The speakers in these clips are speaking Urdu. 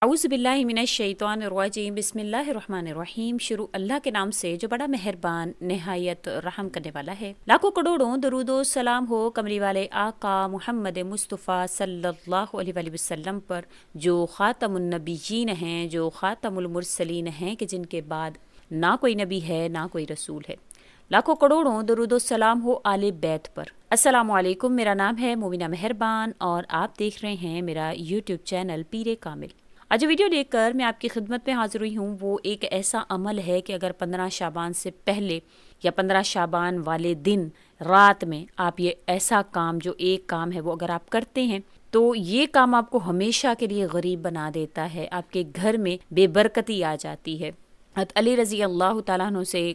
اعوذ باللہ من الشیطان الرجیم بسم اللہ الرحمن الرحیم۔ شروع اللہ کے نام سے جو بڑا مہربان نہایت رحم کرنے والا ہے۔ لاکھوں کروڑوں درود و سلام ہو کملی والے آقا محمد مصطفیٰ صلی اللہ علیہ وآلہ وسلم پر، جو خاتم النبیین ہیں، جو خاتم المرسلین ہیں، کہ جن کے بعد نہ کوئی نبی ہے نہ کوئی رسول ہے۔ لاکھوں کروڑوں درود و سلام ہو آل بیت پر۔ السلام علیکم، میرا نام ہے مومنہ مہربان اور آپ دیکھ رہے ہیں میرا یوٹیوب چینل پیر کامل۔ آج ویڈیو لے کر میں آپ کی خدمت میں حاضر ہوئی ہوں، وہ ایک ایسا عمل ہے کہ اگر 15 شعبان سے پہلے یا 15 شعبان والے دن رات میں آپ یہ ایسا کام، جو ایک کام ہے، وہ اگر آپ کرتے ہیں تو یہ کام آپ کو ہمیشہ کے لیے غریب بنا دیتا ہے، آپ کے گھر میں بے برکتی آ جاتی ہے۔ حضرت علی رضی اللہ تعالیٰ عنہ سے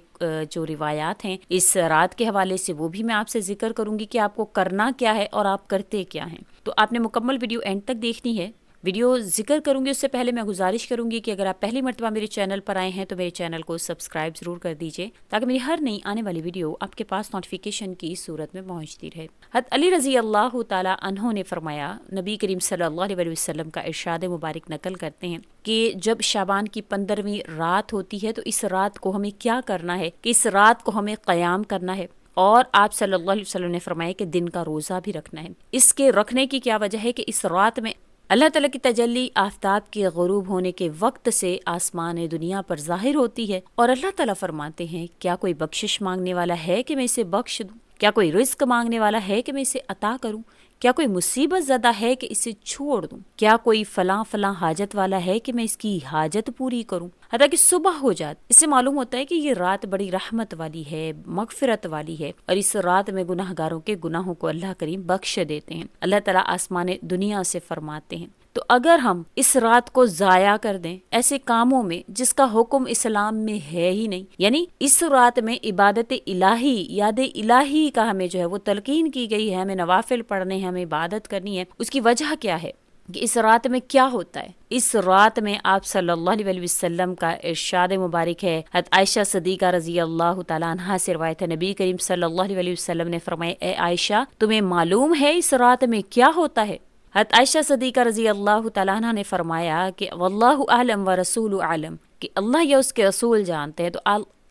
جو روایات ہیں اس رات کے حوالے سے، وہ بھی میں آپ سے ذکر کروں گی کہ آپ کو کرنا کیا ہے اور آپ کرتے کیا ہیں۔ تو آپ نے مکمل ویڈیو اینڈ تک دیکھنی ہے۔ ویڈیو ذکر کروں گی اس سے پہلے میں گزارش کروں گی کہ اگر آپ پہلی مرتبہ میرے چینل پر آئے ہیں تو میرے چینل کو سبسکرائب ضرور کر دیجئے، تاکہ میری ہر نئی آنے والی ویڈیو آپ کے پاس نوٹیفیکیشن کی صورت میں پہنچتی رہے۔ حضرت علی رضی اللہ تعالیٰ عنہ نے فرمایا، نبی کریم صلی اللہ علیہ وسلم کا ارشاد مبارک نقل کرتے ہیں کہ جب شعبان کی 15ویں رات ہوتی ہے تو اس رات کو ہمیں کیا کرنا ہے، کہ اس رات کو ہمیں قیام کرنا ہے، اور آپ صلی اللہ علیہ وسلم نے فرمایا کہ دن کا روزہ بھی رکھنا ہے۔ اس کے رکھنے کی کیا وجہ ہے کہ اس رات میں اللہ تعالیٰ کی تجلی آفتاب کے غروب ہونے کے وقت سے آسمان دنیا پر ظاہر ہوتی ہے، اور اللہ تعالیٰ فرماتے ہیں کیا کوئی بخشش مانگنے والا ہے کہ میں اسے بخش دوں، کیا کوئی رزق مانگنے والا ہے کہ میں اسے عطا کروں، کیا کوئی مصیبت زدہ ہے کہ اسے چھوڑ دوں، کیا کوئی فلاں فلاں حاجت والا ہے کہ میں اس کی حاجت پوری کروں، حتیٰ کہ صبح ہو جاتی۔ اس سے معلوم ہوتا ہے کہ یہ رات بڑی رحمت والی ہے، مغفرت والی ہے، اور اس رات میں گناہ گاروں کے گناہوں کو اللہ کریم بخش دیتے ہیں۔ اللہ تعالیٰ آسمان دنیا سے فرماتے ہیں، تو اگر ہم اس رات کو ضائع کر دیں ایسے کاموں میں جس کا حکم اسلام میں ہے ہی نہیں، یعنی اس رات میں عبادت الہی، یاد الہی کا ہمیں جو ہے وہ تلقین کی گئی ہے، ہمیں نوافل پڑھنے ہیں، ہمیں عبادت کرنی ہے، اس کی وجہ کیا ہے کہ اس رات میں کیا ہوتا ہے؟ اس رات میں آپ صلی اللہ علیہ وسلم کا ارشاد مبارک ہے، حضرت عائشہ صدیقہ رضی اللہ تعالیٰ عنہا سے روایت ہے، نبی کریم صلی اللہ علیہ وسلم نے فرمایا، اے عائشہ تمہیں معلوم ہے اس رات میں کیا ہوتا ہے؟ حضرت عائشہ صدیقہ رضی اللہ تعالیٰ عنہ نے فرمایا کہ واللہ اعلم ورسول اعلم، کہ اللہ یا اس کے رسول جانتے ہیں۔ تو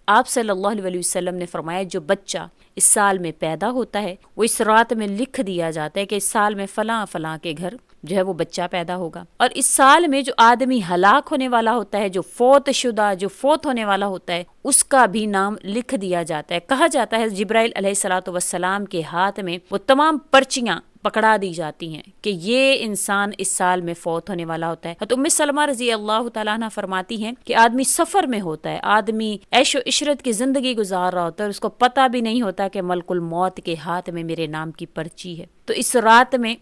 آپ صلی اللہ علیہ وسلم نے فرمایا جو بچہ اس سال میں پیدا ہوتا ہے وہ اس رات میں لکھ دیا جاتا ہے کہ اس سال میں فلاں فلاں کے گھر جو ہے وہ بچہ پیدا ہوگا، اور اس سال میں جو آدمی ہلاک ہونے والا ہوتا ہے، جو فوت شدہ، جو فوت ہونے والا ہوتا ہے، اس کا بھی نام لکھ دیا جاتا ہے۔ کہا جاتا ہے جبرائیل علیہ الصلوۃ والسلام کے ہاتھ میں وہ تمام پرچیاں پکڑا دی جاتی ہیں کہ یہ انسان اس سال میں فوت ہونے والا ہوتا ہے۔ حضرت ام سلمہ رضی اللہ تعالیٰ عنہ فرماتی ہیں کہ آدمی سفر میں ہوتا ہے، آدمی عیش و عشرت کی زندگی گزار رہا ہوتا ہے، اور اس کو پتہ بھی نہیں ہوتا کہ ملک الموت کے ہاتھ میں میرے نام کی پرچی ہے۔ تو اس رات میں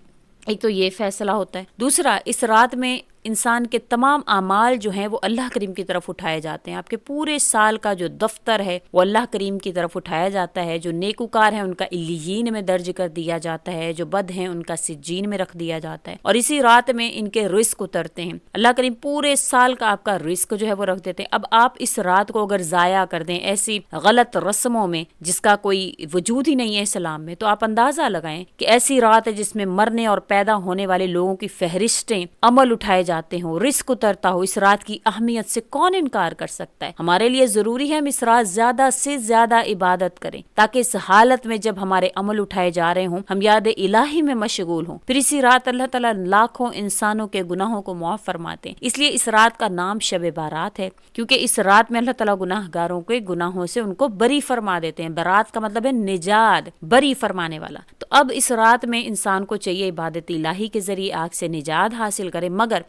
ایک تو یہ فیصلہ ہوتا ہے، دوسرا اس رات میں انسان کے تمام اعمال جو ہیں وہ اللہ کریم کی طرف اٹھائے جاتے ہیں۔ آپ کے پورے سال کا جو دفتر ہے وہ اللہ کریم کی طرف اٹھایا جاتا ہے، جو نیکوکار ہیں ان کا علیین میں درج کر دیا جاتا ہے، جو بد ہیں ان کا سجین میں رکھ دیا جاتا ہے، اور اسی رات میں ان کے رزق اترتے ہیں۔ اللہ کریم پورے سال کا آپ کا رزق جو ہے وہ رکھ دیتے ہیں۔ اب آپ اس رات کو اگر ضائع کر دیں ایسی غلط رسموں میں جس کا کوئی وجود ہی نہیں ہے اسلام میں، تو آپ اندازہ لگائیں کہ ایسی رات ہے جس میں مرنے اور پیدا ہونے والے لوگوں کی فہرستیں، عمل اٹھائے جاتے ہوں، رزق اترتا ہو، اس رات کی اہمیت سے کون انکار کر سکتا ہے؟ ہمارے لیے ضروری ہے ہم اس رات زیادہ سے زیادہ عبادت کریں، تاکہ اس حالت میں جب ہمارے عمل اٹھائے جا رہے ہوں ہم یاد الہی میں مشغول ہوں۔ پھر اسی رات اللہ تعالیٰ لاکھوں انسانوں کے گناہوں کو معاف فرماتے ہیں۔ اس لیے اس رات کا نام شب بارات ہے، کیونکہ اس رات میں اللہ تعالیٰ گناہ گاروں کے گناہوں سے ان کو بری فرما دیتے ہیں۔ برات کا مطلب ہے نجات، بری فرمانے والا۔ تو اب اس رات میں انسان کو چاہیے عبادت الہی کے ذریعے آگ سے نجات حاصل کرے، مگر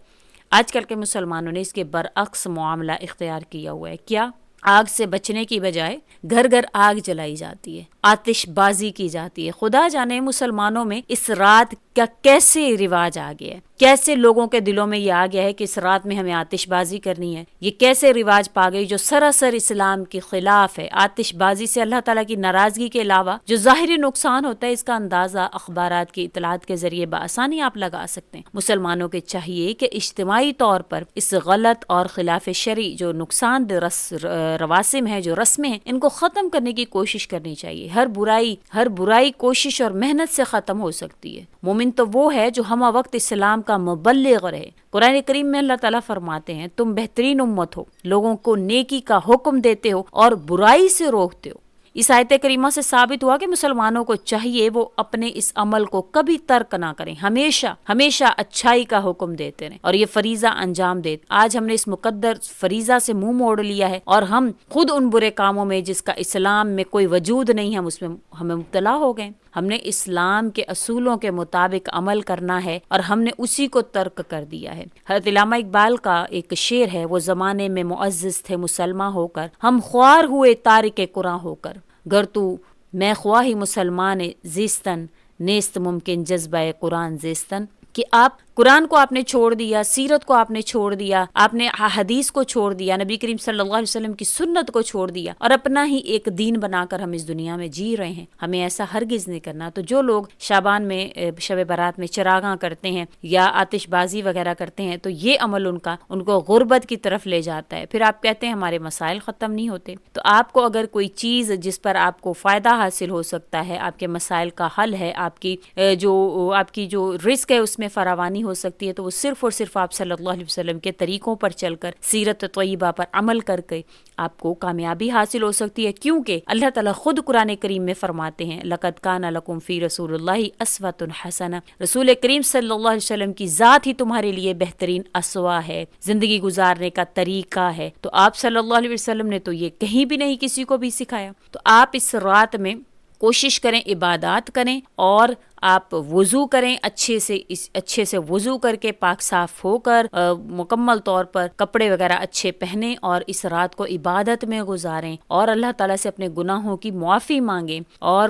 آج کل کے مسلمانوں نے اس کے برعکس معاملہ اختیار کیا ہوا ہے۔ کیا؟ آگ سے بچنے کی بجائے گھر گھر آگ جلائی جاتی ہے، آتش بازی کی جاتی ہے۔ خدا جانے مسلمانوں میں اس رات کا کیسے رواج آ گیا ہے، کیسے لوگوں کے دلوں میں یہ آ گیا ہے کہ اس رات میں ہمیں آتش بازی کرنی ہے۔ یہ کیسے رواج پا گئی جو سراسر اسلام کے خلاف ہے۔ آتش بازی سے اللہ تعالیٰ کی ناراضگی کے علاوہ جو ظاہری نقصان ہوتا ہے اس کا اندازہ اخبارات کی اطلاعات کے ذریعے بآسانی آپ لگا سکتے ہیں۔ مسلمانوں کے چاہیے کہ اجتماعی طور پر اس غلط اور خلاف شرعی جو نقصان دہ رواسم ہیں، جو رسمیں ہیں، ان کو ختم کرنے کی کوشش کرنی چاہیے۔ ہر برائی کوشش اور محنت سے ختم ہو سکتی ہے۔ مومن تو وہ ہے جو ہمہ وقت اسلام کا مبلغ رہے۔ قرآن کریم میں اللہ تعالیٰ فرماتے ہیں تم بہترین امت ہو، لوگوں کو نیکی کا حکم دیتے ہو اور برائی سے روکتے ہو۔ اس آیت کریمہ سے ثابت ہوا کہ مسلمانوں کو چاہیے وہ اپنے اس عمل کو کبھی ترک نہ کریں، ہمیشہ اچھائی کا حکم دیتے رہیں اور یہ فریضہ انجام دیں۔ آج ہم نے اس مقدر فریضہ سے منہ موڑ لیا ہے اور ہم خود ان برے کاموں میں جس کا اسلام میں کوئی وجود نہیں، ہمیں مبتلا ہو گئے۔ ہم نے اسلام کے اصولوں کے مطابق عمل کرنا ہے اور ہم نے اسی کو ترک کر دیا ہے۔ حضرت علامہ اقبال کا ایک شعر ہے، وہ زمانے میں معزز تھے مسلمان ہو کر، ہم خوار ہوئے تارک قرآن ہو کر، گر تو میں خواہی مسلمان زیستن، نیست ممکن جذبہ قرآن زیستن۔ کہ آپ قرآن کو آپ نے چھوڑ دیا، سیرت کو آپ نے چھوڑ دیا، آپ نے حدیث کو چھوڑ دیا، نبی کریم صلی اللہ علیہ وسلم کی سنت کو چھوڑ دیا اور اپنا ہی ایک دین بنا کر ہم اس دنیا میں جی رہے ہیں۔ ہمیں ایسا ہرگز نہیں کرنا۔ تو جو لوگ شعبان میں شب برات میں چراغاں کرتے ہیں یا آتش بازی وغیرہ کرتے ہیں تو یہ عمل ان کو غربت کی طرف لے جاتا ہے۔ پھر آپ کہتے ہیں ہمارے مسائل ختم نہیں ہوتے۔ تو آپ کو اگر کوئی چیز جس پر آپ کو فائدہ حاصل ہو سکتا ہے، آپ کے مسائل کا حل ہے، آپ کی جو رزق ہے اس میں فراوانی ہو سکتی ہے، تو وہ صرف اور صرف آپ صلی اللہ علیہ وسلم کے طریقوں پر چل کر، سیرت طیبہ پر عمل کر کے آپ کو کامیابی حاصل ہو سکتی ہے، کیونکہ اللہ تعالیٰ خود قرآن کریم میں فرماتے ہیں لَقَدْ كَانَ لَكُمْ فِي رَسُولِ اللَّهِ أُسْوَةٌ حَسَنَةٌ، رسول کریم صلی اللہ علیہ وسلم کی ذات ہی تمہارے لیے بہترین اسوہ ہے، زندگی گزارنے کا طریقہ ہے۔ تو آپ صلی اللہ علیہ وسلم نے تو یہ کہیں بھی نہیں کسی کو بھی سکھایا۔ تو آپ اس رات میں کوشش کریں، عبادات کریں اور آپ وضو کریں، اچھے سے وضو کر کے پاک صاف ہو کر مکمل طور پر کپڑے وغیرہ اچھے پہنیں اور اس رات کو عبادت میں گزاریں اور اللہ تعالیٰ سے اپنے گناہوں کی معافی مانگیں۔ اور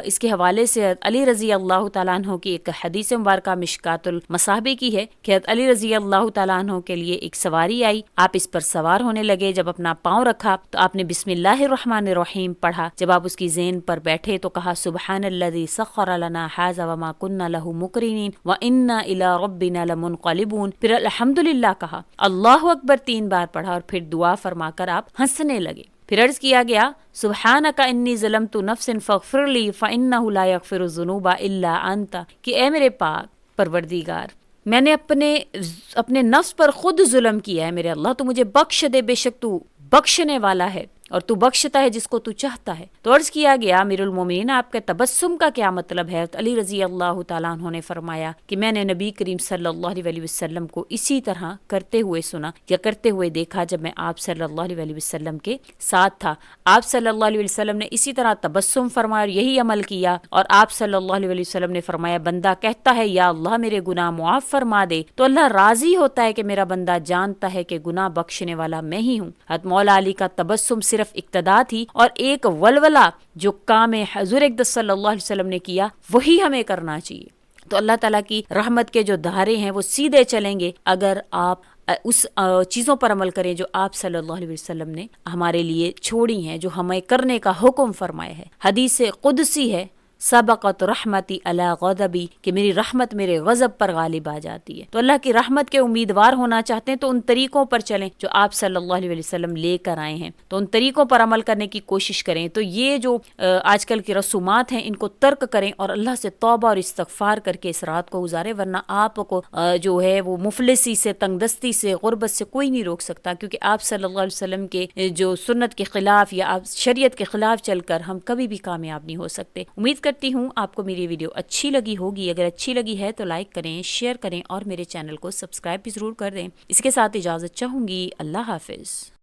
اس کے حوالے سے علی رضی اللہ تعالیٰ عنہ کی ایک حدیث مبارکہ مشکات المصابیح کی ہے کہ علی رضی اللہ تعالیٰ عنہ کے لیے ایک سواری آئی، آپ اس پر سوار ہونے لگے، جب اپنا پاؤں رکھا تو آپ نے بسم اللہ الرحمن الرحیم پڑھا، جب آپ اس کی زین پر بیٹھے تو کہا سبحان الذی سخر لنا ھذا وما كنا له مقرنین وانا الی ربنا لمنقلبون، پھر الحمدللہ کہا، اللہ اکبر 3 بار پڑھا اور پھر دعا فرما کر آپ ہنسنے لگے۔ پھر عرض کیا گیا سبحانک انی ظلمت نفسی فاغفر لی فانہ لا یغفر الذنوب الا انت، کہ اے میرے پاک پروردگار، میں نے اپنے نفس پر خود ظلم کیا ہے، میرے اللہ تو مجھے بخش دے، بے شک تو بخشنے والا ہے اور تو بخشتا ہے جس کو تو چاہتا ہے۔ تو عرض کیا گیا امیر المومنین آپ کے تبسم کا کیا مطلب ہے؟ علی رضی اللہ تعالیٰ عنہ نے فرمایا کہ میں نے نبی کریم صلی اللہ علیہ وسلم کو اسی طرح کرتے ہوئے سنا یا کرتے ہوئے دیکھا جب میں آپ صلی اللہ علیہ وسلم کے ساتھ تھا۔ آپ صلی اللہ علیہ وسلم نے اسی طرح تبسم فرمایا اور یہی عمل کیا، اور آپ صلی اللہ علیہ وسلم نے فرمایا بندہ کہتا ہے یا اللہ میرے گناہ معاف فرما دے تو اللہ راضی ہوتا ہے کہ میرا بندہ جانتا ہے کہ گناہ بخشنے والا میں ہی ہوں۔ حضرت مولا علی کا تبسم صرف اقتدا تھی اور ایک ولولہ جو کام حضور اقدس صلی اللہ علیہ وسلم نے کیا وہی ہمیں کرنا چاہیے۔ تو اللہ تعالیٰ کی رحمت کے جو دھارے ہیں وہ سیدھے چلیں گے اگر آپ اس چیزوں پر عمل کریں جو آپ صلی اللہ علیہ وسلم نے ہمارے لیے چھوڑی ہیں، جو ہمیں کرنے کا حکم فرمایا ہے۔ حدیث قدسی ہے سبقت رحمتی علی غضبی، کہ میری رحمت میرے غضب پر غالب آ جاتی ہے۔ تو اللہ کی رحمت کے امیدوار ہونا چاہتے ہیں تو ان طریقوں پر چلیں جو آپ صلی اللہ علیہ وسلم لے کر آئے ہیں، تو ان طریقوں پر عمل کرنے کی کوشش کریں۔ تو یہ جو آج کل کی رسومات ہیں ان کو ترک کریں اور اللہ سے توبہ اور استغفار کر کے اس رات کو گزاریں، ورنہ آپ کو جو ہے وہ مفلسی سے، تنگ دستی سے، غربت سے کوئی نہیں روک سکتا، کیونکہ آپ صلی اللہ علیہ وسلم کے جو سنت کے خلاف یا آپ شریعت کے خلاف چل کر ہم کبھی بھی کامیاب نہیں ہو سکتے۔ امید کرتی ہوں آپ کو میری ویڈیو اچھی لگی ہوگی۔ اگر اچھی لگی ہے تو لائک کریں، شیئر کریں اور میرے چینل کو سبسکرائب بھی ضرور کر دیں۔ اس کے ساتھ اجازت چاہوں گی، اللہ حافظ۔